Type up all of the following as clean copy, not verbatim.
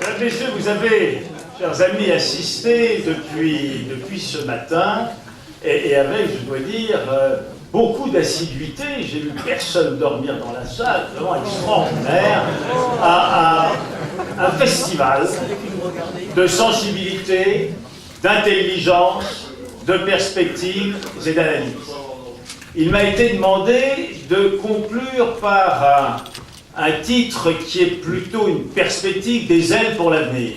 Mesdames, Messieurs, vous avez, chers amis, assisté depuis ce matin, et avec, je dois dire, beaucoup d'assiduité. J'ai vu personne dormir dans la salle, vraiment extraordinaire, à un festival de sensibilité, d'intelligence, de perspective et d'analyse. Il m'a été demandé de conclure par un titre qui est plutôt une perspective des ailes pour l'avenir.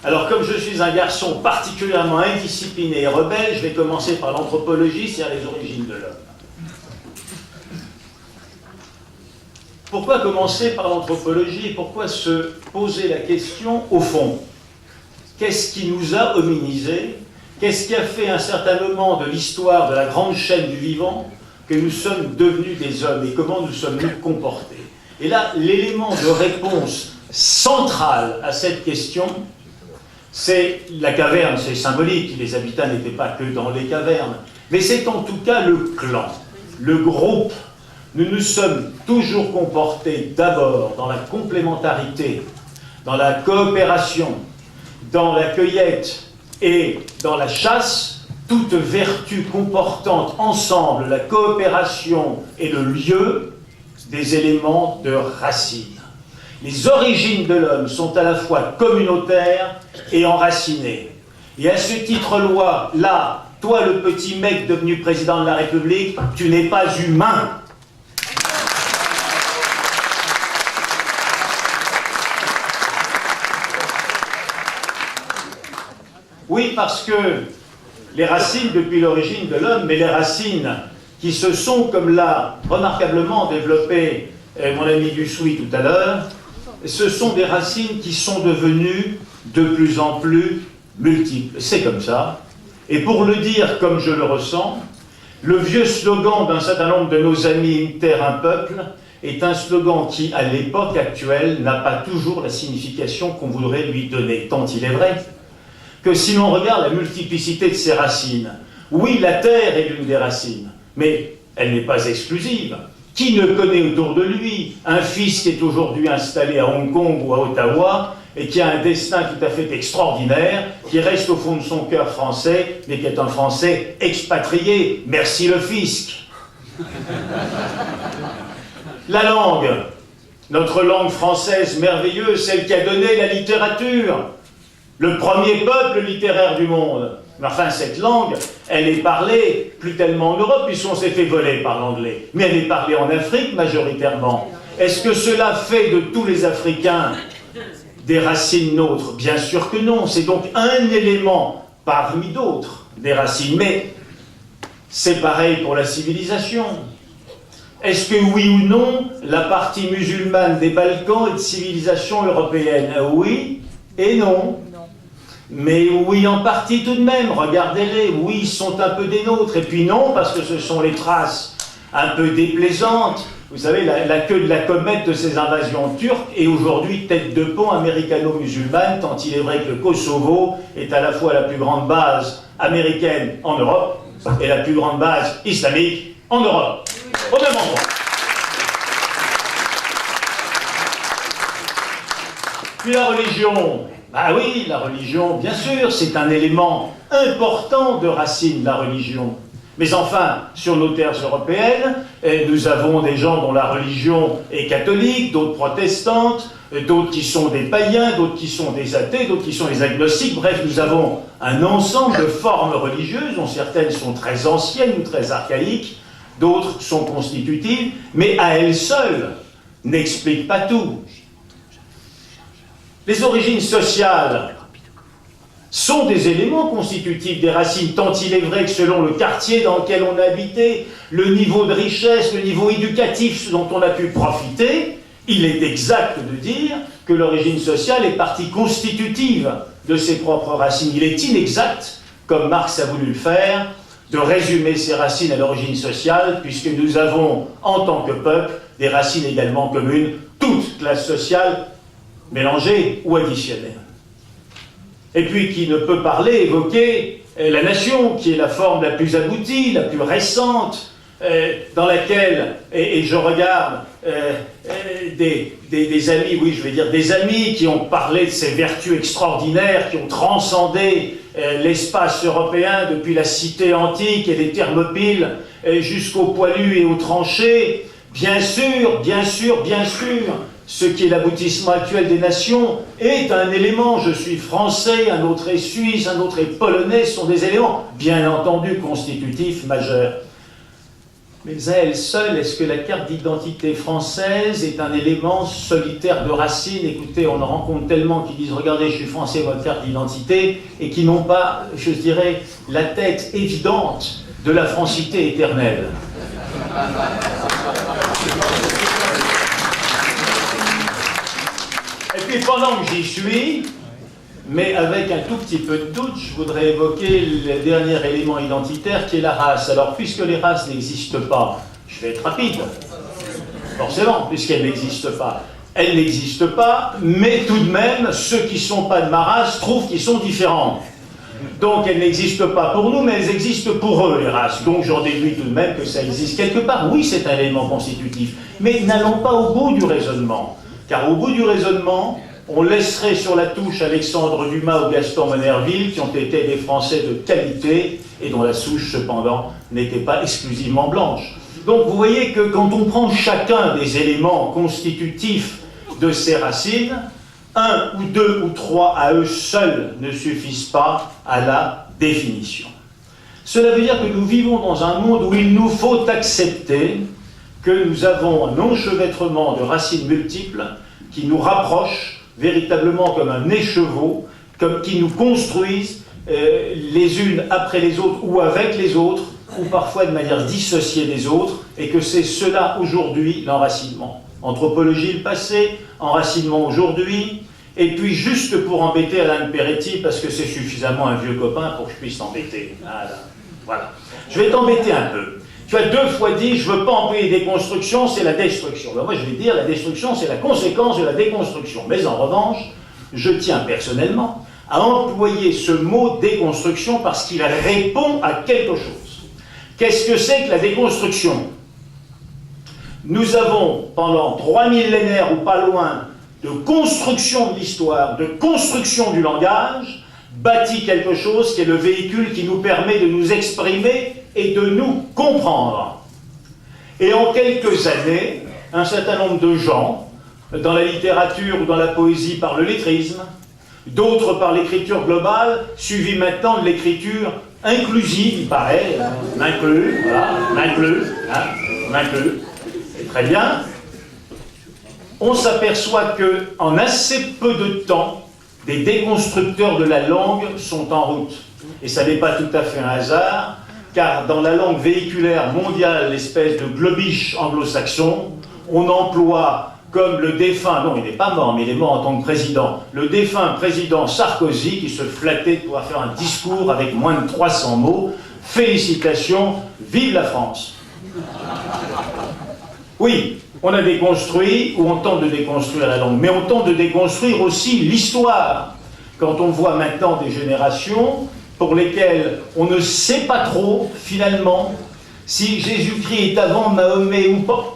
Alors, comme je suis un garçon particulièrement indiscipliné et rebelle, je vais commencer par l'anthropologie, c'est-à-dire les origines de l'homme. Pourquoi commencer par l'anthropologie et pourquoi se poser la question au fond? Qu'est-ce qui nous a hominisés? Qu'est-ce qui a fait à un certain moment de l'histoire de la grande chaîne du vivant que nous sommes devenus des hommes et comment nous sommes-nous comportés? Et là, l'élément de réponse central à cette question, c'est la caverne. C'est symbolique, les habitants n'étaient pas que dans les cavernes, mais c'est en tout cas le clan, le groupe. Nous nous sommes toujours comportés d'abord dans la complémentarité, dans la coopération, dans la cueillette et dans la chasse, toute vertu comportant ensemble la coopération et le lieu, des éléments de racines. Les origines de l'homme sont à la fois communautaires et enracinées. Et à ce titre-là, toi le petit mec devenu président de la République, tu n'es pas humain. Oui, parce que les racines depuis l'origine de l'homme, mais les racines qui se sont, comme l'a remarquablement développé mon ami Dussoui tout à l'heure, ce sont des racines qui sont devenues de plus en plus multiples. C'est comme ça. Et pour le dire comme je le ressens, le vieux slogan d'un certain nombre de nos amis « Une terre, un peuple » est un slogan qui, à l'époque actuelle, n'a pas toujours la signification qu'on voudrait lui donner. Tant il est vrai que si l'on regarde la multiplicité de ses racines, oui, la terre est l'une des racines, mais elle n'est pas exclusive. Qui ne connaît autour de lui un fils qui est aujourd'hui installé à Hong Kong ou à Ottawa et qui a un destin tout à fait extraordinaire, qui reste au fond de son cœur français, mais qui est un Français expatrié. Merci le fisc. La langue, notre langue française merveilleuse, celle qui a donné la littérature, le premier peuple littéraire du monde. Mais enfin, cette langue, elle est parlée plus tellement en Europe, puisqu'on s'est fait voler par l'anglais. Mais elle est parlée en Afrique, majoritairement. Est-ce que cela fait de tous les Africains des racines nôtres? Bien sûr que non. C'est donc un élément parmi d'autres des racines. Mais c'est pareil pour la civilisation. Est-ce que oui ou non, la partie musulmane des Balkans est de civilisation européenne? Oui et non. Mais oui, en partie tout de même, regardez-les, oui, ils sont un peu des nôtres, et puis non, parce que ce sont les traces un peu déplaisantes, vous savez, la queue de la comète de ces invasions turques, et aujourd'hui tête de pont américano-musulmane, tant il est vrai que le Kosovo est à la fois la plus grande base américaine en Europe, et la plus grande base islamique en Europe, au même endroit. Puis la religion. Ah oui, la religion, bien sûr, c'est un élément important de racine, la religion. Mais enfin, sur nos terres européennes, nous avons des gens dont la religion est catholique, d'autres protestantes, d'autres qui sont des païens, d'autres qui sont des athées, d'autres qui sont des agnostiques. Bref, nous avons un ensemble de formes religieuses, dont certaines sont très anciennes ou très archaïques, d'autres sont constitutives, mais à elles seules n'expliquent pas tout. Les origines sociales sont des éléments constitutifs des racines, tant il est vrai que selon le quartier dans lequel on a habité, le niveau de richesse, le niveau éducatif dont on a pu profiter, il est exact de dire que l'origine sociale est partie constitutive de ses propres racines. Il est inexact, comme Marx a voulu le faire, de résumer ses racines à l'origine sociale, puisque nous avons, en tant que peuple, des racines également communes, toute classe sociale, mélangée ou additionnelle. Et puis qui ne peut parler, évoquer la nation, qui est la forme la plus aboutie, la plus récente, dans laquelle, et je regarde des amis, oui, je vais dire des amis qui ont parlé de ces vertus extraordinaires, qui ont transcendé l'espace européen depuis la cité antique et les Thermopyles jusqu'aux poilus et aux tranchées. Bien sûr, bien sûr, bien sûr, ce qui est l'aboutissement actuel des nations est un élément. Je suis français, un autre est suisse, un autre est polonais, ce sont des éléments, bien entendu, constitutifs majeurs. Mais à elle seule, est-ce que la carte d'identité française est un élément solitaire de racine? Écoutez, on en rencontre tellement qui disent « Regardez, je suis français, votre carte d'identité », et qui n'ont pas, je dirais, la tête évidente de la francité éternelle. Et puis pendant que j'y suis, mais avec un tout petit peu de doute, je voudrais évoquer le dernier élément identitaire qui est la race. Alors, puisque les races n'existent pas, je vais être rapide, forcément, puisqu'elles n'existent pas. Elles n'existent pas, mais tout de même, ceux qui ne sont pas de ma race trouvent qu'ils sont différents. Donc, elles n'existent pas pour nous, mais elles existent pour eux, les races. Donc, j'en déduis tout de même que ça existe quelque part. Oui, c'est un élément constitutif, mais n'allons pas au bout du raisonnement. Car au bout du raisonnement, on laisserait sur la touche Alexandre Dumas ou Gaston Monnerville, qui ont été des Français de qualité, et dont la souche, cependant, n'était pas exclusivement blanche. Donc vous voyez que quand on prend chacun des éléments constitutifs de ces racines, un ou deux ou trois à eux seuls ne suffisent pas à la définition. Cela veut dire que nous vivons dans un monde où il nous faut accepter que nous avons un enchevêtrement de racines multiples qui nous rapprochent véritablement comme un écheveau, qui nous construisent les unes après les autres ou avec les autres, ou parfois de manière dissociée des autres, et que c'est cela aujourd'hui l'enracinement. Anthropologie le passé, enracinement aujourd'hui, et puis juste pour embêter Alain Peretti, parce que c'est suffisamment un vieux copain pour que je puisse t'embêter. Voilà. Je vais t'embêter un peu. Tu as 2 fois dit, je ne veux pas employer déconstruction, c'est la destruction. Ben moi, je vais dire, la destruction, c'est la conséquence de la déconstruction. Mais en revanche, je tiens personnellement à employer ce mot déconstruction parce qu'il répond à quelque chose. Qu'est-ce que c'est que la déconstruction? Nous avons, pendant 3 millénaires ou pas loin, de construction de l'histoire, de construction du langage, bâti quelque chose qui est le véhicule qui nous permet de nous exprimer et de nous comprendre. Et en quelques années, un certain nombre de gens, dans la littérature ou dans la poésie par le lettrisme, d'autres par l'écriture globale, suivis maintenant de l'écriture inclusive, il paraît, m'inclus, voilà, m'inclus, très bien. On s'aperçoit qu'en assez peu de temps, des déconstructeurs de la langue sont en route. Et ça n'est pas tout à fait un hasard, car dans la langue véhiculaire mondiale, l'espèce de globish anglo-saxon, on emploie comme le défunt, non il n'est pas mort, mais il est mort en tant que président, le défunt président Sarkozy qui se flattait de pouvoir faire un discours avec moins de 300 mots, félicitations, vive la France. Oui, on a déconstruit, ou on tente de déconstruire la langue, mais on tente de déconstruire aussi l'histoire. Quand on voit maintenant des générations pour lesquelles on ne sait pas trop, finalement, si Jésus-Christ est avant Mahomet ou pas,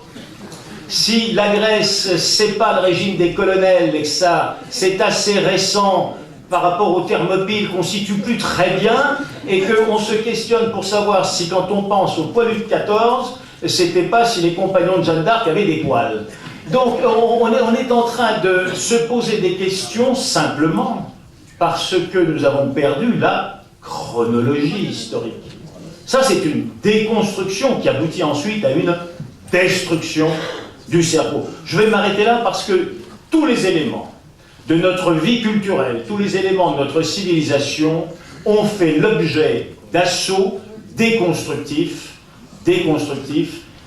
si la Grèce, c'est pas le régime des colonels et que ça, c'est assez récent par rapport aux Thermopyles qu'on ne situe plus très bien, et qu'on se questionne pour savoir si quand on pense au poilu de 14, c'était pas si les compagnons de Jeanne d'Arc avaient des poils. Donc on est en train de se poser des questions simplement parce que nous avons perdu la chronologie historique. Ça, c'est une déconstruction qui aboutit ensuite à une destruction du cerveau. Je vais m'arrêter là parce que tous les éléments de notre vie culturelle, tous les éléments de notre civilisation ont fait l'objet d'assauts déconstructifs,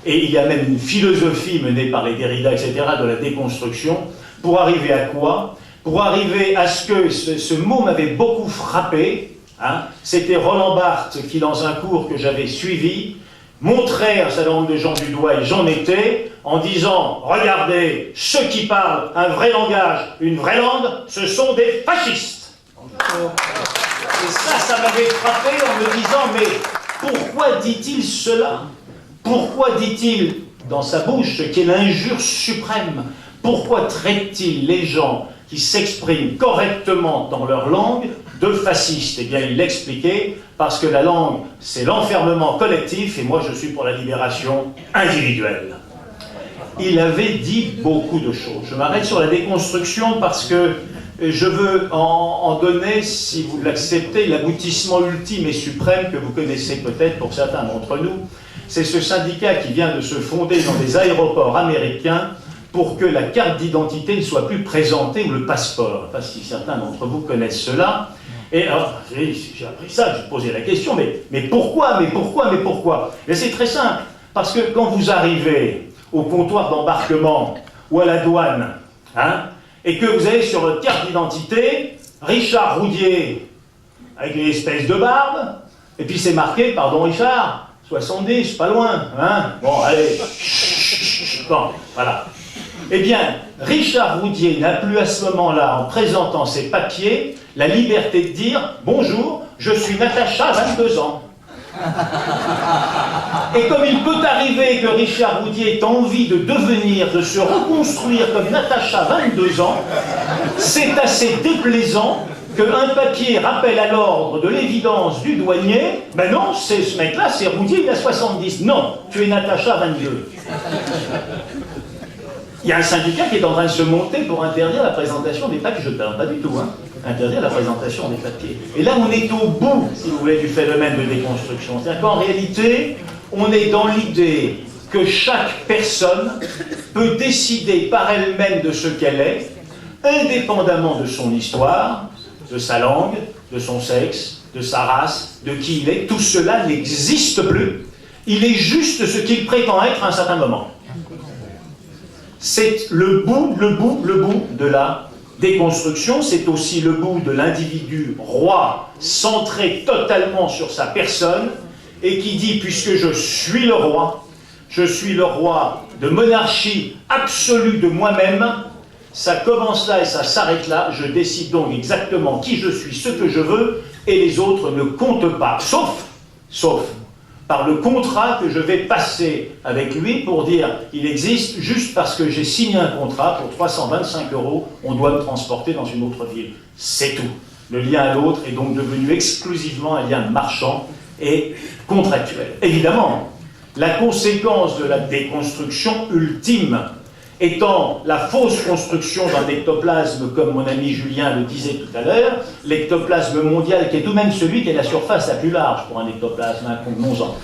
et il y a même une philosophie menée par les Derrida, etc., de la déconstruction, pour arriver à quoi? Pour arriver à ce que, ce mot m'avait beaucoup frappé, hein, c'était Roland Barthes qui, dans un cours que j'avais suivi, montrait un certain nombre de gens du doigt, et j'en étais, en disant, regardez, ceux qui parlent un vrai langage, une vraie langue, ce sont des fascistes. Et ça m'avait frappé en me disant, mais pourquoi dit-il cela? Pourquoi dit-il dans sa bouche ce qui est l'injure suprême? Pourquoi traite-t-il les gens qui s'expriment correctement dans leur langue de fascistes? Eh bien, il l'expliquait, parce que la langue, c'est l'enfermement collectif, et moi je suis pour la libération individuelle. Il avait dit beaucoup de choses. Je m'arrête sur la déconstruction parce que je veux en donner, si vous l'acceptez, l'aboutissement ultime et suprême que vous connaissez peut-être pour certains d'entre nous. C'est ce syndicat qui vient de se fonder dans des aéroports américains pour que la carte d'identité ne soit plus présentée, ou le passeport. Je ne sais pas si certains d'entre vous connaissent cela. Et alors, j'ai appris ça, je me posais la question, mais pourquoi? Mais c'est très simple, parce que quand vous arrivez au comptoir d'embarquement ou à la douane, hein, et que vous avez sur votre carte d'identité Richard Roudier avec une espèce de barbe, et puis c'est marqué, pardon Richard, 70, pas loin, hein? Bon, allez, bon, voilà. Eh bien, Richard Roudier n'a plus à ce moment-là, en présentant ses papiers, la liberté de dire « Bonjour, je suis Natacha, 22 ans ». Et comme il peut arriver que Richard Roudier ait envie de devenir, de se reconstruire comme Natacha, 22 ans, c'est assez déplaisant qu'un papier rappelle à l'ordre de l'évidence du douanier « Ben non, c'est ce mec-là, c'est Roudier, il a 70. Non, tu es Natacha, 22. » Il y a un syndicat qui est en train de se monter pour interdire la présentation des papiers. Je ne parle pas du tout, hein. Interdire la présentation des papiers. Et là, on est au bout, si vous voulez, du phénomène de déconstruction. C'est-à-dire qu'en réalité, on est dans l'idée que chaque personne peut décider par elle-même de ce qu'elle est, indépendamment de son histoire, de sa langue, de son sexe, de sa race, de qui il est. Tout cela n'existe plus. Il est juste ce qu'il prétend être à un certain moment. C'est le bout de la déconstruction, c'est aussi le bout de l'individu roi, centré totalement sur sa personne, et qui dit, puisque je suis le roi de monarchie absolue de moi-même, ça commence là et ça s'arrête là, je décide donc exactement qui je suis, ce que je veux, et les autres ne comptent pas, sauf par le contrat que je vais passer avec lui pour dire il existe juste parce que j'ai signé un contrat pour 325 €, on doit me transporter dans une autre ville. C'est tout. Le lien à l'autre est donc devenu exclusivement un lien marchand et contractuel. Évidemment, la conséquence de la déconstruction ultime étant la fausse construction d'un ectoplasme, comme mon ami Julien le disait tout à l'heure, l'ectoplasme mondial, qui est tout de même celui qui a la surface la plus large pour un ectoplasme, hein, convenons-en,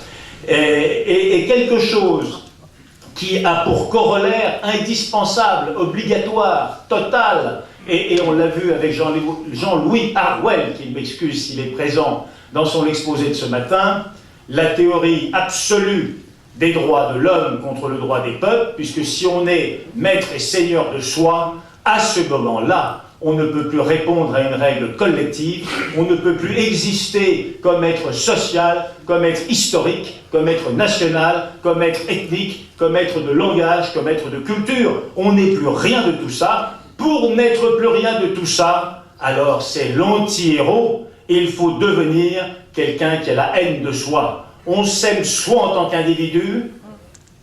et quelque chose qui a pour corollaire indispensable, obligatoire, total, et on l'a vu avec Jean-Louis Harwell, qui m'excuse s'il est présent dans son exposé de ce matin, la théorie absolue des droits de l'homme contre le droit des peuples, puisque si on est maître et seigneur de soi, à ce moment-là, on ne peut plus répondre à une règle collective, on ne peut plus exister comme être social, comme être historique, comme être national, comme être ethnique, comme être de langage, comme être de culture. On n'est plus rien de tout ça. Pour n'être plus rien de tout ça, alors c'est l'anti-héros, et il faut devenir quelqu'un qui a la haine de soi. On s'aime soi en tant qu'individu,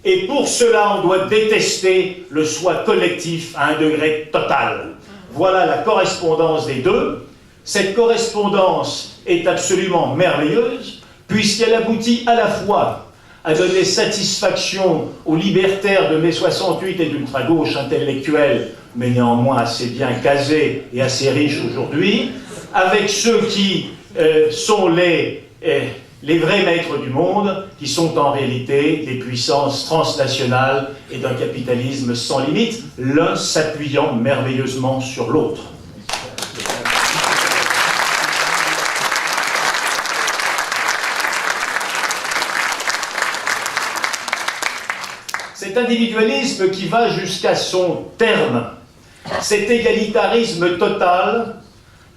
et pour cela on doit détester le soi collectif à un degré total. Voilà la correspondance des deux. Cette correspondance est absolument merveilleuse, puisqu'elle aboutit à la fois à donner satisfaction aux libertaires de mai 68 et d'ultra-gauche intellectuelle, mais néanmoins assez bien casés et assez riches aujourd'hui, avec ceux qui sont les vrais maîtres du monde, qui sont en réalité des puissances transnationales et d'un capitalisme sans limite, l'un s'appuyant merveilleusement sur l'autre. Cet individualisme qui va jusqu'à son terme, cet égalitarisme total,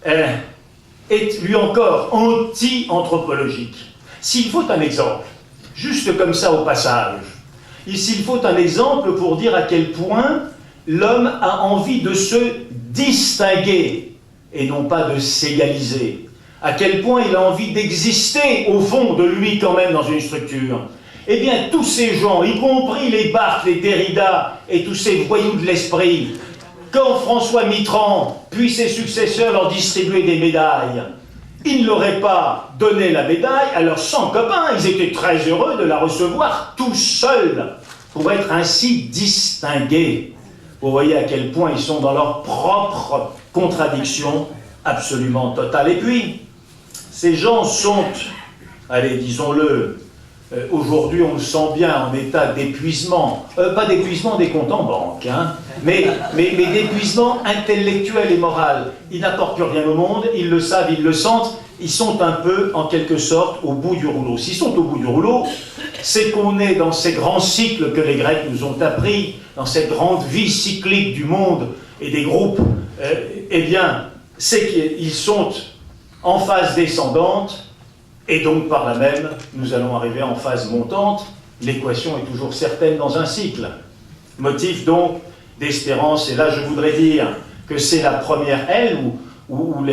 est lui encore anti-anthropologique. S'il faut un exemple, juste comme ça au passage, s'il faut un exemple pour dire à quel point l'homme a envie de se distinguer et non pas de s'égaliser, à quel point il a envie d'exister au fond de lui quand même dans une structure, Eh bien, tous ces gens, y compris les Barthes, les Derrida et tous ces voyous de l'esprit, quand François Mitterrand, puis ses successeurs leur distribuaient des médailles, ils ne leur auraient pas donné la médaille à leurs 100 copains. Ils étaient très heureux de la recevoir tout seuls, pour être ainsi distingués. Vous voyez à quel point ils sont dans leur propre contradiction absolument totale. Et puis, ces gens sont, allez, disons-le, aujourd'hui on le sent bien, en état d'épuisement, pas d'épuisement des comptes en banque, hein, mais d'épuisement intellectuel et moral. Ils n'apportent plus rien au monde, ils le savent, ils le sentent, ils sont un peu, en quelque sorte, au bout du rouleau. S'ils sont au bout du rouleau, c'est qu'on est dans ces grands cycles que les Grecs nous ont appris, dans cette grande vie cyclique du monde et des groupes, eh bien, c'est qu'ils sont en phase descendante, et donc par là même, nous allons arriver en phase montante. L'équation est toujours certaine dans un cycle. Motif donc d'espérance, et là je voudrais dire que c'est la première aile, ou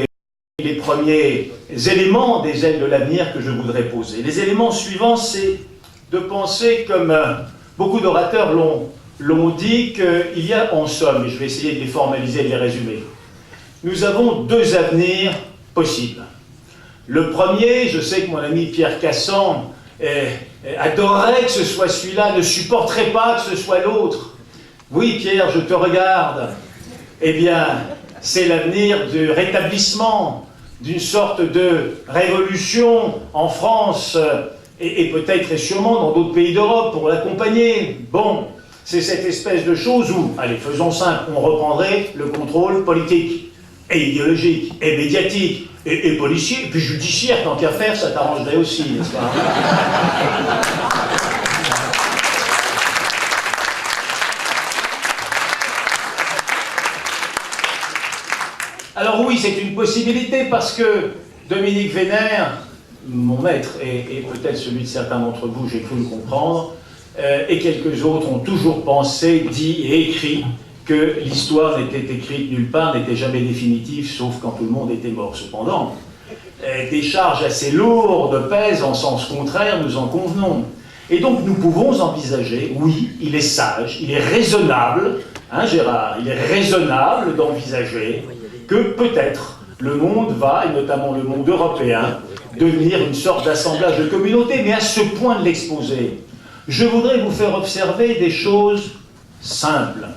les premiers éléments des ailes de l'avenir que je voudrais poser. Les éléments suivants, c'est de penser, comme beaucoup d'orateurs l'ont dit, qu'il y a en somme, et je vais essayer de les formaliser et de les résumer, nous avons deux avenirs possibles. Le premier, je sais que mon ami Pierre Cassan adorerait que ce soit celui-là, ne supporterait pas que ce soit l'autre. Oui, Pierre, je te regarde. Eh bien, c'est l'avenir du rétablissement, d'une sorte de révolution en France, et peut-être et sûrement dans d'autres pays d'Europe pour l'accompagner. Bon, c'est cette espèce de chose où, allez, faisons simple, on reprendrait le contrôle politique, et idéologique, et médiatique, et policier, et puis judiciaire, tant qu'à faire, ça t'arrangerait aussi, n'est-ce pas? Alors oui, c'est une possibilité, parce que Dominique Vénère, mon maître, et peut-être celui de certains d'entre vous, j'ai cru le comprendre, et quelques autres ont toujours pensé, dit et écrit que l'histoire n'était écrite nulle part, n'était jamais définitive, sauf quand tout le monde était mort. Cependant, des charges assez lourdes pèsent en sens contraire, nous en convenons. Et donc nous pouvons envisager, oui, il est sage, il est raisonnable, hein Gérard, il est raisonnable d'envisager que peut-être le monde va, et notamment le monde européen, devenir une sorte d'assemblage de communautés, mais à ce point de l'exposer, je voudrais vous faire observer des choses simples.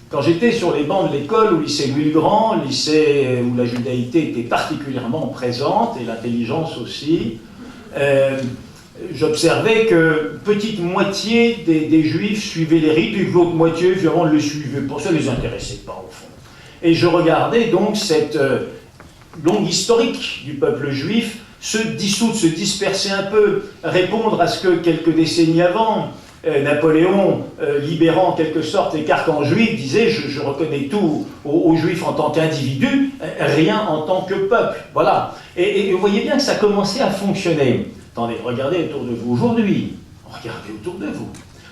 Quand j'étais sur les bancs de l'école, au lycée Louis-le-Grand, lycée où la judaïté était particulièrement présente, et l'intelligence aussi, j'observais que petite moitié des juifs suivaient les rites, et que l'autre moitié, finalement, ne les suivait pas. Ça ne les intéressait pas, au fond. Et je regardais donc cette longue historique du peuple juif se dissoudre, se disperser un peu, répondre à ce que quelques décennies avant, Napoléon, libérant en quelque sorte les carcans juifs, disait je reconnais tout aux juifs en tant qu'individus, rien en tant que peuple. Voilà. Et vous voyez bien que ça commençait à fonctionner. Attendez, regardez autour de vous aujourd'hui. Regardez autour de vous.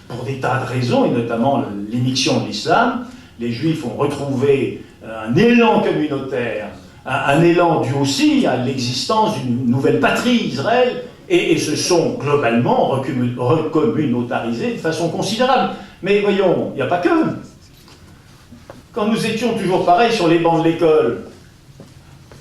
Pour des tas de raisons, et notamment l'émission de l'islam, les juifs ont retrouvé un élan communautaire, un élan dû aussi à l'existence d'une nouvelle patrie, Israël, et se sont globalement recommunautarisés de façon considérable. Mais voyons, il n'y a pas que. Quand nous étions toujours pareil sur les bancs de l'école,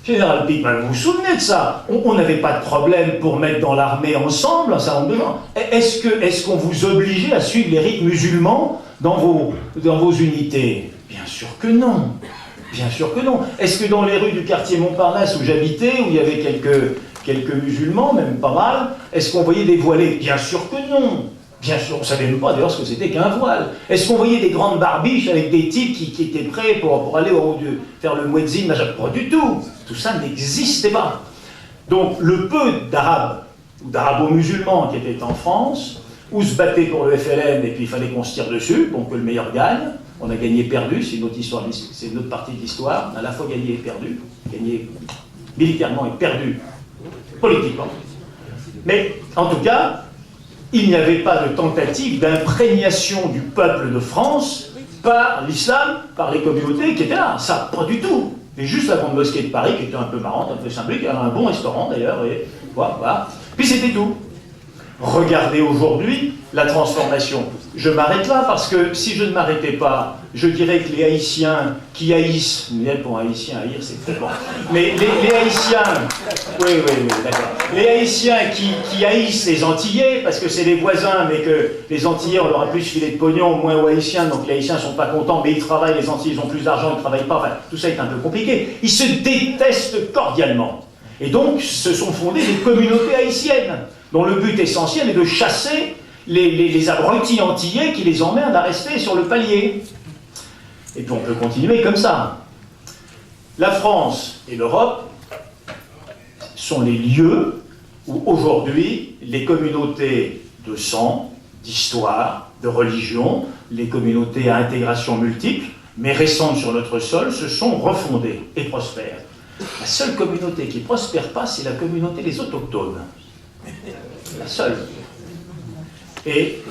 Général Pickman, vous vous souvenez de ça? On n'avait pas de problème pour mettre dans l'armée ensemble un certain nombre de gens. Est-ce qu'on vous obligeait à suivre les rites musulmans dans vos unités? Bien sûr que non. Bien sûr que non. Est-ce que dans les rues du quartier Montparnasse où j'habitais, où il y avait quelques musulmans, même pas mal, est-ce qu'on voyait des voilés? Bien sûr que non. Bien sûr, on ne savait même pas d'ailleurs ce que c'était qu'un voile. Est-ce qu'on voyait des grandes barbiches avec des types qui étaient prêts pour aller au Dieu, faire le muezzin? Pas du tout. Tout ça n'existait pas. Donc le peu d'Arabes, ou d'Arabo-musulmans qui étaient en France, ou se battaient pour le FLN et puis il fallait qu'on se tire dessus pour que le meilleur gagne. On a gagné et perdu, c'est une autre histoire, c'est une autre partie de l'histoire. On a à la fois gagné et perdu. Gagné militairement et perdu politiquement. Mais en tout cas, il n'y avait pas de tentative d'imprégnation du peuple de France par l'islam, par les communautés qui étaient là. Ça, pas du tout. Et juste la grande mosquée de Paris, qui était un peu marrante, un peu symbolique, un bon restaurant d'ailleurs, et voilà. Puis c'était tout. Regardez aujourd'hui la transformation. Je m'arrête là parce que si je ne m'arrêtais pas, je dirais que les Haïtiens qui haïssent, pour un Haïtien haïr c'est très bon, mais les Haïtiens, oui, d'accord, les Haïtiens qui haïssent les Antillais, parce que c'est les voisins, mais que les Antillais on leur a plus filé de pognon, moins aux Haïtiens, donc les Haïtiens ne sont pas contents, mais ils travaillent, les Antillais ils ont plus d'argent, ils ne travaillent pas, enfin tout ça est un peu compliqué. Ils se détestent cordialement. Et donc se sont fondées des communautés haïtiennes, dont le but essentiel est de chasser les abrutis antillais qui les emmerdent à rester sur le palier. Et puis on peut continuer comme ça. La France et l'Europe sont les lieux où aujourd'hui les communautés de sang, d'histoire, de religion, les communautés à intégration multiple, mais récentes sur notre sol, se sont refondées et prospèrent. La seule communauté qui ne prospère pas, c'est la communauté des autochtones. La seule. Et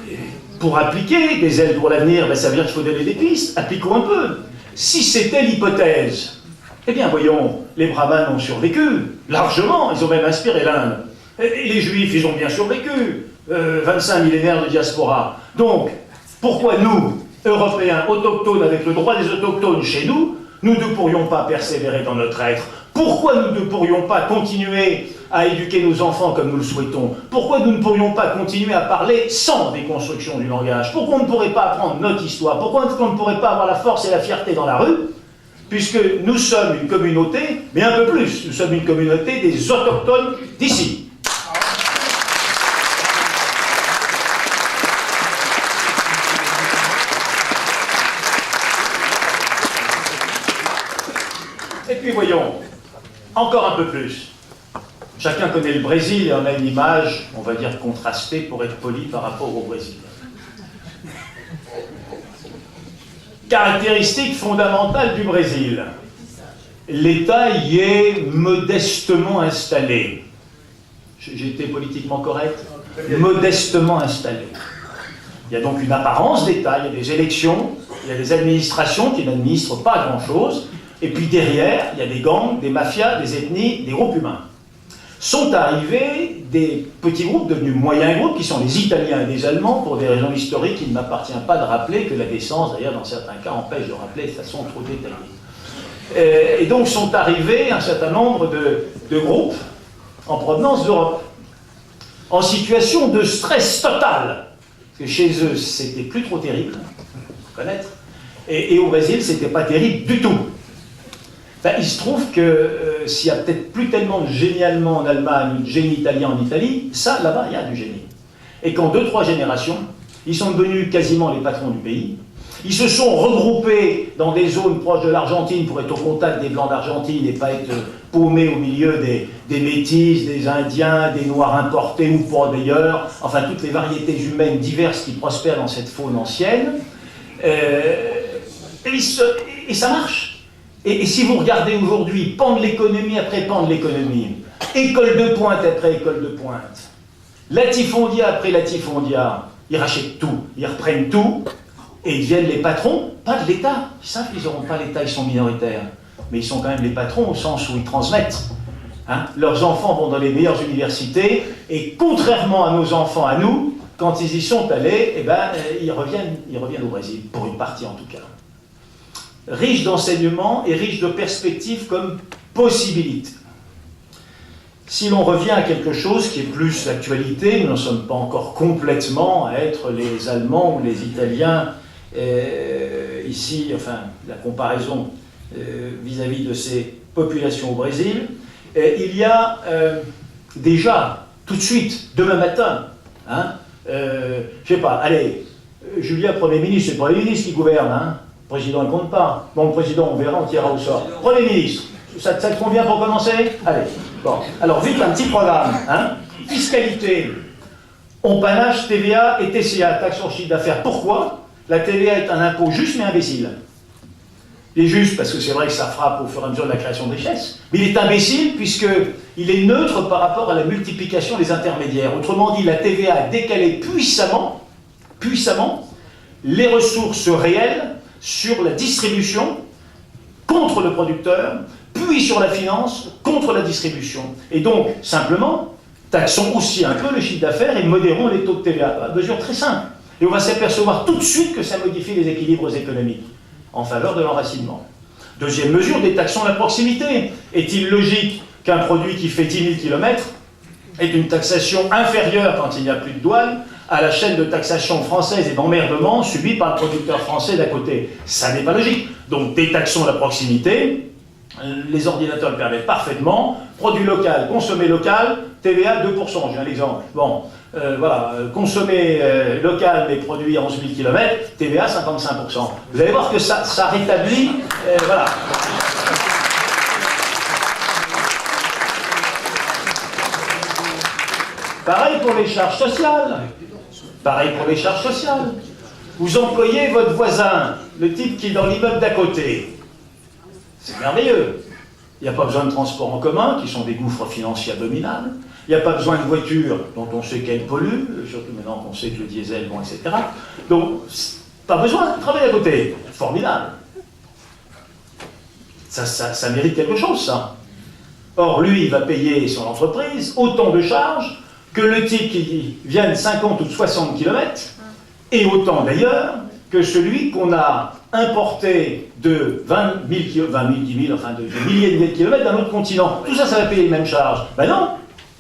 pour appliquer des ailes pour l'avenir, ben ça veut dire qu'il faut donner des pistes. Appliquons un peu. Si c'était l'hypothèse, eh bien voyons, les brahmanes ont survécu, largement, ils ont même inspiré l'Inde. Et les juifs, ils ont bien survécu, 25 millénaires de diaspora. Donc, pourquoi nous, Européens, autochtones, avec le droit des autochtones chez nous, nous ne pourrions pas persévérer dans notre être? Pourquoi nous ne pourrions pas continuer à éduquer nos enfants comme nous le souhaitons? Pourquoi nous ne pourrions pas continuer à parler sans déconstruction du langage? Pourquoi on ne pourrait pas apprendre notre histoire? Pourquoi on ne pourrait pas avoir la force et la fierté dans la rue? Puisque nous sommes une communauté, mais un peu plus, nous sommes une communauté des autochtones d'ici. Et puis voyons, encore un peu plus. Chacun connaît le Brésil et on a une image, on va dire contrastée pour être poli par rapport au Brésil. Caractéristique fondamentale du Brésil. L'État y est modestement installé. J'ai été politiquement correct? Modestement installé. Il y a donc une apparence d'État, il y a des élections, il y a des administrations qui n'administrent pas grand-chose, et puis derrière, il y a des gangs, des mafias, des ethnies, des groupes humains. Sont arrivés des petits groupes devenus moyens groupes, qui sont les Italiens et les Allemands, pour des raisons historiques, il ne m'appartient pas de rappeler, que la décence, d'ailleurs, dans certains cas, empêche de rappeler de façon trop détaillée. Et donc sont arrivés un certain nombre de groupes en provenance d'Europe, en situation de stress total, parce que chez eux, c'était plus trop terrible, il faut connaître, et au Brésil, c'était pas terrible du tout. Ben, il se trouve que s'il y a peut-être plus tellement de génie allemand en Allemagne ou de génie italien en Italie, ça, là-bas, il y a du génie. Et qu'en 2-3 générations, ils sont devenus quasiment les patrons du pays. Ils se sont regroupés dans des zones proches de l'Argentine pour être au contact des Blancs d'Argentine et pas être paumés au milieu des Métis, des Indiens, des Noirs importés ou pas d'ailleurs, enfin toutes les variétés humaines diverses qui prospèrent dans cette faune ancienne. Et ça marche. Et si vous regardez aujourd'hui, pan de l'économie après pan de l'économie, école de pointe après école de pointe, latifondia après latifondia, ils rachètent tout, ils reprennent tout, et ils deviennent les patrons, pas de l'État. Ils savent qu'ils n'auront pas l'État, ils sont minoritaires, mais ils sont quand même les patrons au sens où ils transmettent. Hein, leurs enfants vont dans les meilleures universités, et contrairement à nos enfants, à nous, quand ils y sont allés, eh ben, ils reviennent au Brésil, pour une partie en tout cas. Riche d'enseignements et riche de perspectives comme possibilités. Si l'on revient à quelque chose qui est plus l'actualité, nous n'en sommes pas encore complètement à être les Allemands ou les Italiens, ici, enfin, la comparaison vis-à-vis de ces populations au Brésil, il y a déjà, tout de suite, demain matin, hein, je sais pas, allez, Julien, Premier ministre, c'est le Premier ministre qui gouverne, hein. Le président ne compte pas. Bon, le président, on verra, on tirera au sort. Premier ministre, ça te convient pour commencer? Allez, bon. Alors, vite, un petit programme. Hein. Fiscalité. On panache TVA et TCA, taxe sur le chiffre d'affaires. Pourquoi? La TVA est un impôt juste mais imbécile. Il est juste parce que c'est vrai que ça frappe au fur et à mesure de la création de richesses, mais il est imbécile puisqu'il est neutre par rapport à la multiplication des intermédiaires. Autrement dit, la TVA a décalé puissamment les ressources réelles sur la distribution contre le producteur, puis sur la finance contre la distribution. Et donc, simplement, taxons aussi un peu le chiffre d'affaires et modérons les taux de TVA. Mesure très simple. Et on va s'apercevoir tout de suite que ça modifie les équilibres économiques en faveur de l'enracinement. Deuxième mesure, détaxons la proximité. Est-il logique qu'un produit qui fait 10 000 km ait une taxation inférieure quand il n'y a plus de douane à la chaîne de taxation française et d'emmerdement subie par le producteur français d'à côté? Ça n'est pas logique. Donc détaxons la proximité. Les ordinateurs le permettent parfaitement. Produit local, consommé local, TVA 2%, j'ai un exemple. Bon, voilà, consommé local mais produit à 11 000 km, TVA 55%. Vous allez voir que ça rétablit, voilà. Pareil pour les charges sociales. Pareil pour les charges sociales. Vous employez votre voisin, le type qui est dans l'immeuble d'à côté. C'est merveilleux. Il n'y a pas besoin de transports en commun, qui sont des gouffres financiers abominables. Il n'y a pas besoin de voitures dont on sait qu'elles polluent, surtout maintenant qu'on sait que le diesel, bon, etc. Donc, pas besoin de travailler à côté. Formidable. Ça mérite quelque chose, ça. Or, lui, il va payer son entreprise autant de charges que le type qui vient de 50 ou de 60 km, et autant d'ailleurs que celui qu'on a importé de 20 000, 10 000, enfin de milliers de kilomètres d'un autre continent. Tout ça, ça va payer les mêmes charges. Ben non,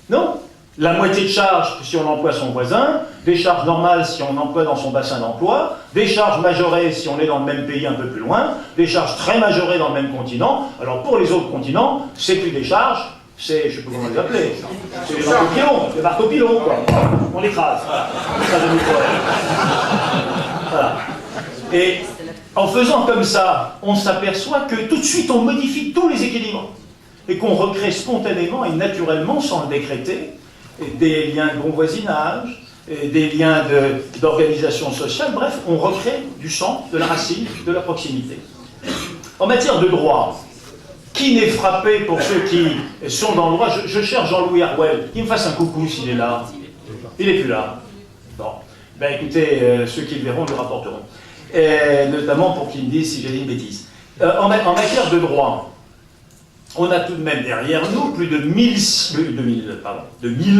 non. La moitié de charges si on emploie son voisin, des charges normales si on emploie dans son bassin d'emploi, des charges majorées si on est dans le même pays un peu plus loin, des charges très majorées dans le même continent. Alors pour les autres continents, c'est plus des charges, c'est, je ne sais pas comment les appeler, c'est des marteaux-pilons, quoi. On l'écrase, voilà. On écrase le micro. Voilà. Et en faisant comme ça, on s'aperçoit que tout de suite on modifie tous les équilibres et qu'on recrée spontanément et naturellement, sans le décréter, des liens de bon voisinage, des liens d'organisation sociale, bref, on recrée du sang, de la racine, de la proximité. En matière de droit, qui n'est frappé pour ceux qui sont dans le droit? Je cherche Jean-Louis Harwell, qu'il me fasse un coucou s'il est là. Il n'est plus là. Bon. Ben écoutez, ceux qui le verront le rapporteront. Notamment pour qu'ils me disent si j'ai dit une bêtise. En matière de droit, on a tout de même derrière nous plus de 1000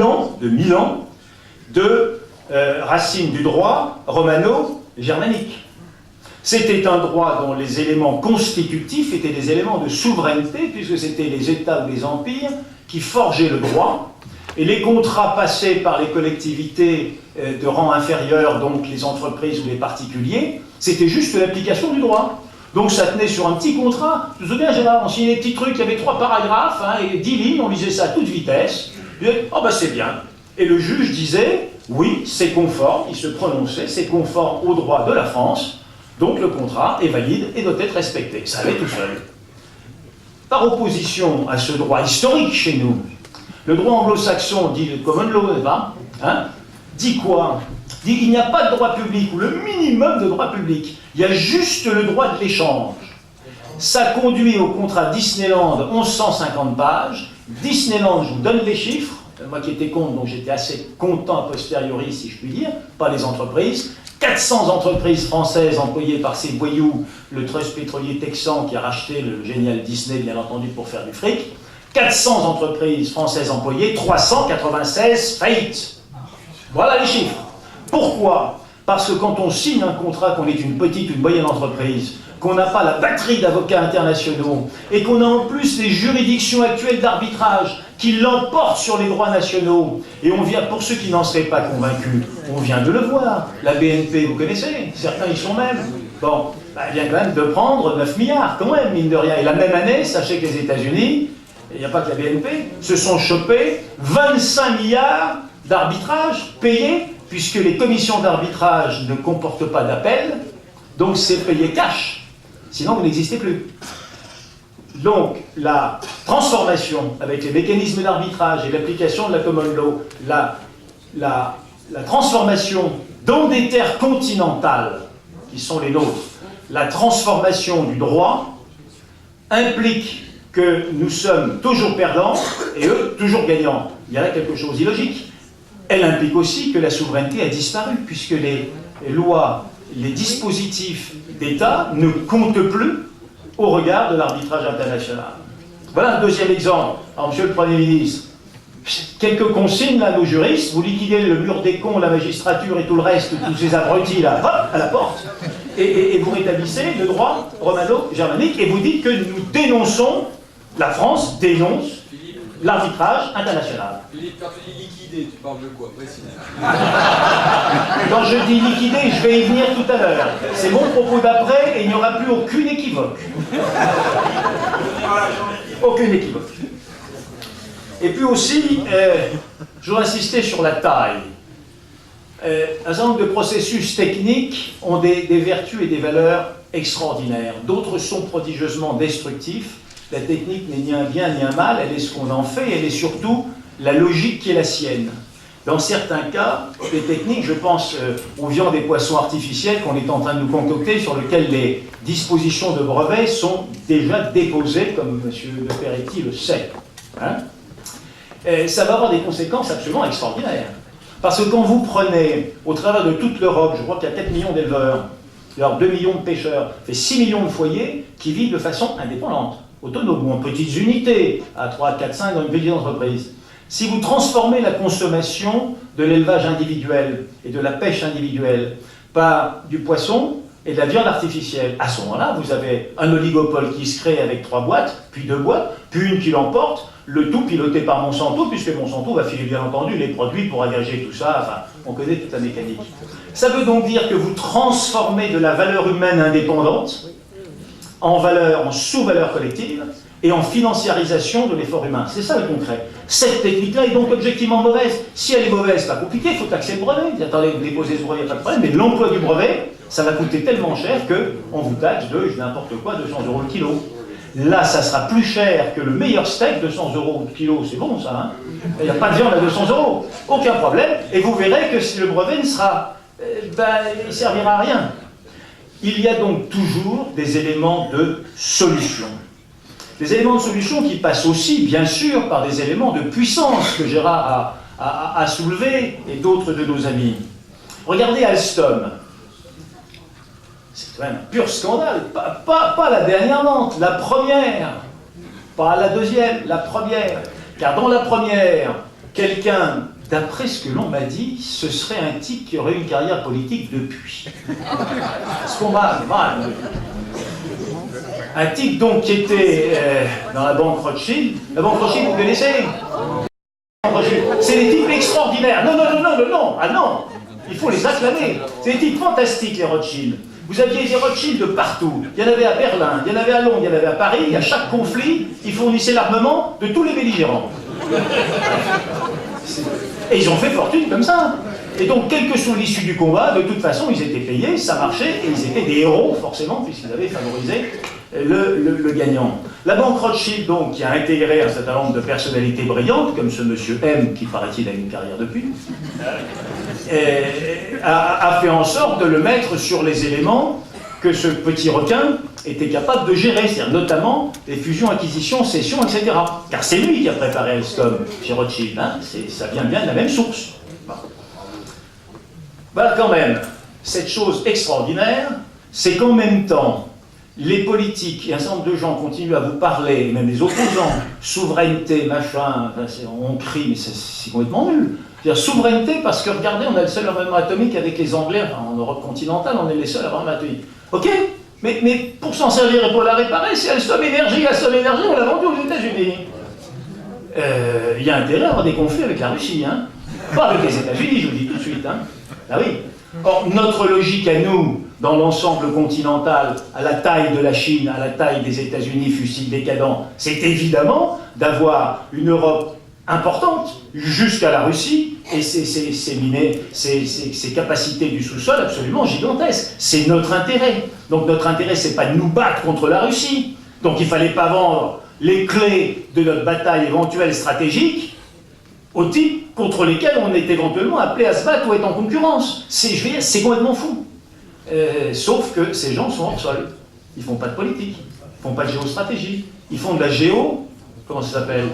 ans de racines du droit romano-germanique. C'était un droit dont les éléments constitutifs étaient des éléments de souveraineté, puisque c'était les États ou les empires qui forgeaient le droit, et les contrats passés par les collectivités de rang inférieur, donc les entreprises ou les particuliers, c'était juste l'application du droit. Donc ça tenait sur un petit contrat. Je me souviens, Gérard, on signait des petits trucs, il y avait 3 paragraphes, hein, et 10 lignes, on lisait ça à toute vitesse. Oh ben c'est bien. Et le juge disait, oui, c'est conforme, il se prononçait, c'est conforme au droit de la France, donc le contrat est valide et doit être respecté. Ça allait tout seul. Par opposition à ce droit historique chez nous, le droit anglo-saxon, dit le common law, hein, dit quoi? Dit qu'il n'y a pas de droit public, ou le minimum de droit public. Il y a juste le droit de l'échange. Ça conduit au contrat Disneyland, 1150 pages. Disneyland, je vous donne les chiffres. Moi qui étais contre, donc j'étais assez content a posteriori, si je puis dire, pas les entreprises. 400 entreprises françaises employées par ces voyous, le trust pétrolier texan qui a racheté le génial Disney, bien entendu, pour faire du fric. 400 entreprises françaises employées, 396 faillites. Voilà les chiffres. Pourquoi? Parce que quand on signe un contrat, qu'on est une petite ou une moyenne entreprise, qu'on n'a pas la batterie d'avocats internationaux, et qu'on a en plus les juridictions actuelles d'arbitrage qui l'emportent sur les droits nationaux, et on vient, pour ceux qui n'en seraient pas convaincus, on vient de le voir, la BNP, vous connaissez, certains y sont même, bon, bah, elle vient quand même de prendre 9 milliards, quand même, mine de rien, et la même année, sachez que les États-Unis, il n'y a pas que la BNP, se sont chopés 25 milliards d'arbitrage payés, puisque les commissions d'arbitrage ne comportent pas d'appel, donc c'est payé cash, sinon vous n'existez plus. Donc la transformation avec les mécanismes d'arbitrage et l'application de la common law, la transformation dans des terres continentales qui sont les nôtres, la transformation du droit implique que nous sommes toujours perdants et eux toujours gagnants. Il y a là quelque chose d'illogique. Elle implique aussi que la souveraineté a disparu, puisque les lois, les dispositifs d'État ne comptent plus au regard de l'arbitrage international. Voilà un deuxième exemple. Alors, Monsieur le Premier ministre, quelques consignes, là, nos juristes, vous liquidez le mur des cons, la magistrature et tout le reste, tous ces abrutis là, hop, à la porte, et vous rétablissez le droit romano-germanique, et vous dites que nous dénonçons, la France dénonce l'arbitrage international. Philippe, quand tu dis liquider, tu parles de quoi, précisément? Quand je dis liquider, je vais y venir tout à l'heure. C'est mon propos d'après, et il n'y aura plus aucune équivoque. Aucune équivoque. Et puis aussi, je voudrais insister sur la taille. Un certain nombre de processus techniques ont des vertus et des valeurs extraordinaires. D'autres sont prodigieusement destructifs. La technique n'est ni un bien ni un mal, elle est ce qu'on en fait, elle est surtout la logique qui est la sienne. Dans certains cas, les techniques, je pense aux viandes et poissons artificiels qu'on est en train de nous concocter, sur lesquels les dispositions de brevets sont déjà déposées, comme M. de Peretti le sait. Hein? Ça va avoir des conséquences absolument extraordinaires. Parce que quand vous prenez, au travers de toute l'Europe, je crois qu'il y a 4 millions d'éleveurs, il y a 2 millions de pêcheurs, ça fait 6 millions de foyers qui vivent de façon indépendante, autonome, ou en petites unités, à 3, 4, 5 dans une petite entreprise. Si vous transformez la consommation de l'élevage individuel et de la pêche individuelle par du poisson et de la viande artificielle, à ce moment-là, vous avez un oligopole qui se crée avec 3 boîtes, puis 2 boîtes, puis une qui l'emporte, le tout piloté par Monsanto, puisque Monsanto va filer bien entendu les produits pour agréger tout ça, enfin, on connaît toute la mécanique. Ça veut donc dire que vous transformez de la valeur humaine indépendante en sous-valeur collective et en financiarisation de l'effort humain. C'est ça le concret. Cette technique-là est donc objectivement mauvaise. Si elle est mauvaise, pas compliqué, il faut taxer le brevet. Attendez, vous déposez ce brevet, il n'y a pas de problème, mais l'emploi du brevet, ça va coûter tellement cher qu'on vous taxe de n'importe quoi, 200 € le kilo. Là, ça sera plus cher que le meilleur steak, 200 € le kilo, c'est bon ça, hein. Il n'y a pas de viande à 200 €, aucun problème, et vous verrez que si le brevet ne sera, il ne servira à rien. Il y a donc toujours des éléments de solution. Des éléments de solution qui passent aussi, bien sûr, par des éléments de puissance que Gérard a soulevé, et d'autres de nos amis. Regardez Alstom. C'est quand même un pur scandale. Pas la dernière vente, la première. Pas la deuxième, la première. Car dans la première, quelqu'un, d'après ce que l'on m'a dit, ce serait un type qui aurait une carrière politique depuis. Ce qu'on m'a un type donc qui était dans la banque Rothschild. La banque Rothschild, vous connaissez? C'est des types extraordinaires. Non. Ah non, il faut les acclamer. C'est des types fantastiques, les Rothschild. Vous aviez des Rothschild de partout. Il y en avait à Berlin, il y en avait à Londres, il y en avait à Paris. À chaque conflit, ils fournissaient l'armement de tous les belligérants. Et ils ont fait fortune comme ça. Et donc, quelle que soit l'issue du combat, de toute façon, ils étaient payés, ça marchait, et ils étaient des héros, forcément, puisqu'ils avaient favorisé le gagnant. La banque Rothschild, donc, qui a intégré un certain nombre de personnalités brillantes, comme ce monsieur M, qui paraît-il a une carrière depuis, a fait en sorte de le mettre sur les éléments que ce petit requin était capable de gérer, c'est-à-dire notamment les fusions, acquisitions, cessions, etc. Car c'est lui qui a préparé Alstom chez Rothschild, hein, ça vient bien de la même source. Bon. Voilà quand même, cette chose extraordinaire, c'est qu'en même temps, les politiques et un certain nombre de gens continuent à vous parler, même les opposants, souveraineté, machin, on crie, mais c'est complètement nul. C'est-à-dire souveraineté parce que, regardez, on a le seul armement atomique avec les Anglais, enfin, en Europe continentale, on est les seuls armements atomiques. Ok, mais pour s'en servir et pour la réparer, c'est Alstom Énergie, on l'a vendu aux États-Unis. Il y a intérêt à avoir des conflits avec la Russie, hein. Pas avec les États-Unis, je vous le dis tout de suite, hein. Ah oui. Or, notre logique à nous, dans l'ensemble continental, à la taille de la Chine, à la taille des États-Unis, fût-il décadent, c'est évidemment d'avoir une Europe importante jusqu'à la Russie et ses capacités du sous-sol absolument gigantesques. C'est notre intérêt. Donc notre intérêt, c'est pas de nous battre contre la Russie. Donc il fallait pas vendre les clés de notre bataille éventuelle stratégique aux types contre lesquels on est éventuellement appelé à se battre ou être en concurrence. C'est complètement fou. Sauf que ces gens sont hors sol. Ils font pas de politique, ils font pas de géostratégie, ils font de la comment ça s'appelle?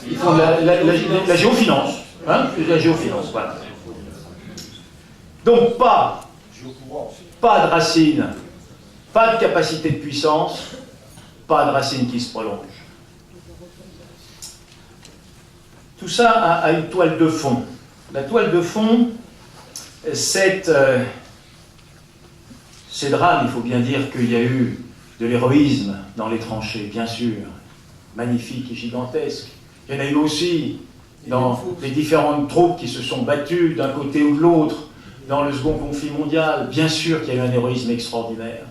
Ils font de la géofinance. Hein, de la géofinance, voilà. Donc pas de racines, pas de capacité de puissance, pas de racines qui se prolongent. tout ça a une toile de fond. La toile de fond, ces drames, il faut bien dire qu'il y a eu de l'héroïsme dans les tranchées, bien sûr, magnifique et gigantesque. Il y en a eu aussi dans les différentes troupes qui se sont battues d'un côté ou de l'autre dans le second conflit mondial. Bien sûr qu'il y a eu un héroïsme extraordinaire.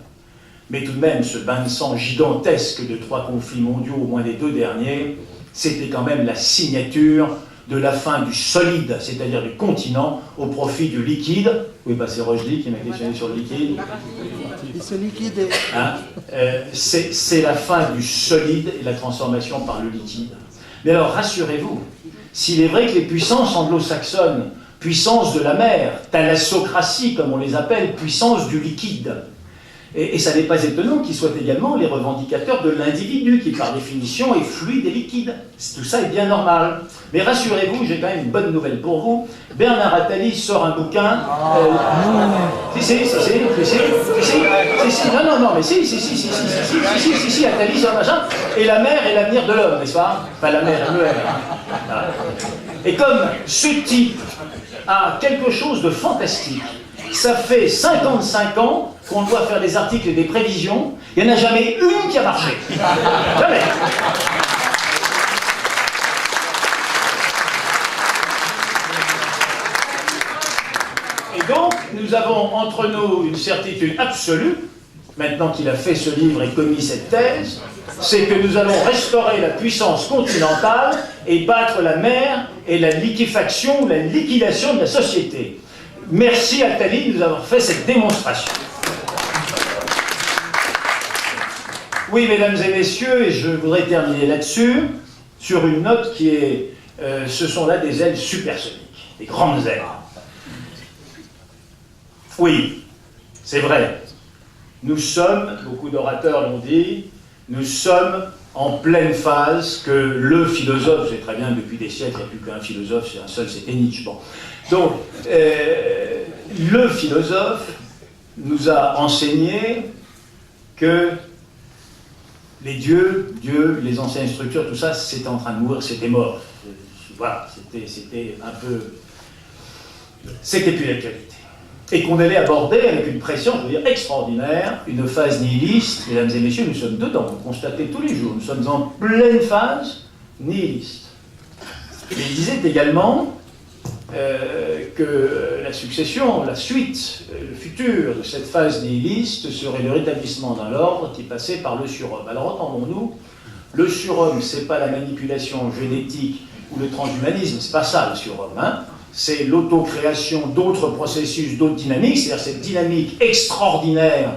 Mais tout de même, ce bain de sang gigantesque de 3 conflits mondiaux, au moins des 2 derniers, c'était quand même la signature de la fin du solide, c'est-à-dire du continent, au profit du liquide. Oui, bah c'est Rochdy qui m'a questionné sur le liquide. Il se liquide. Hein, c'est la fin du solide et la transformation par le liquide. Mais alors, rassurez-vous, s'il est vrai que les puissances anglo-saxonnes, puissance de la mer, thalassocratie comme on les appelle, puissance du liquide, et ça n'est pas étonnant qu'ils soient également les revendicateurs de l'individu, qui par définition est fluide et liquide. Tout ça est bien normal. Mais rassurez-vous, j'ai quand même une bonne nouvelle pour vous. Bernard Attali sort un bouquin... Si, Attali sort un machin, et la mer est l'avenir de l'homme, n'est-ce pas? Enfin, la mer, le R. Voilà. Et comme ce type a quelque chose de fantastique, ça fait 55 ans qu'on doit faire des articles et des prévisions, il n'y en a jamais une qui a marché. Jamais. Et donc, nous avons entre nous une certitude absolue, maintenant qu'il a fait ce livre et commis cette thèse, c'est que nous allons restaurer la puissance continentale et battre la mer et la liquéfaction, la liquidation de la société. Merci Attali de nous avoir fait cette démonstration. Oui, mesdames et messieurs, et je voudrais terminer là-dessus, sur une note qui est... ce sont là des ailes supersoniques, des grandes ailes. Oui, c'est vrai. Nous sommes, beaucoup d'orateurs l'ont dit, nous sommes en pleine phase que le philosophe, c'est très bien, depuis des siècles, il n'y a plus qu'un philosophe, c'est un seul, c'était Nietzsche. Bon. Donc, le philosophe nous a enseigné que les dieux, les anciennes structures, tout ça, c'était en train de mourir, c'était mort. Voilà, c'était un peu... C'était plus d'actualité. Et qu'on allait aborder avec une pression, je veux dire, extraordinaire, une phase nihiliste. Mesdames et messieurs, nous sommes dedans, vous constatez tous les jours, nous sommes en pleine phase nihiliste. Et il disait également que la succession, la suite, le futur de cette phase nihiliste serait le rétablissement d'un ordre qui passait par le surhomme. Alors entendons-nous, le surhomme, c'est pas la manipulation génétique ou le transhumanisme, c'est pas ça le surhomme, hein. C'est l'autocréation d'autres processus, d'autres dynamiques, c'est-à-dire cette dynamique extraordinaire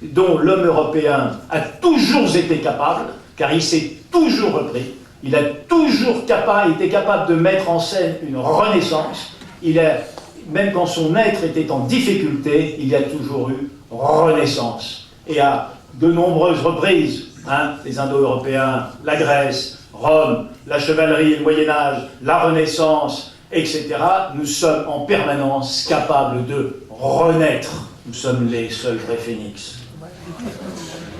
dont l'homme européen a toujours été capable, car il s'est toujours repris, il a toujours été capable de mettre en scène une renaissance, même quand son être était en difficulté, il y a toujours eu renaissance. Et à de nombreuses reprises, hein, les Indo-Européens, la Grèce, Rome, la chevalerie et le Moyen-Âge, la Renaissance, etc., nous sommes en permanence capables de renaître. Nous sommes les seuls vrais phénix.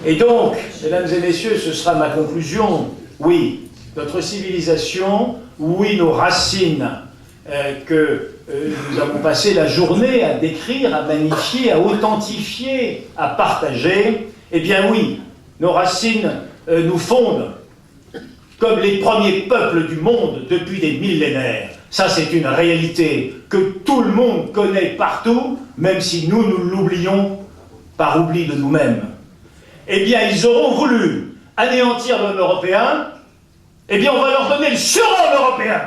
Et donc, mesdames et messieurs, ce sera ma conclusion. Oui, notre civilisation, oui, nos racines que nous avons passé la journée à décrire, à magnifier, à authentifier, à partager, eh bien oui, nos racines nous fondent comme les premiers peuples du monde depuis des millénaires. Ça, c'est une réalité que tout le monde connaît partout, même si nous l'oublions par oubli de nous-mêmes. Eh bien, ils auront voulu anéantir l'homme européen, eh bien, on va leur donner le surhomme européen.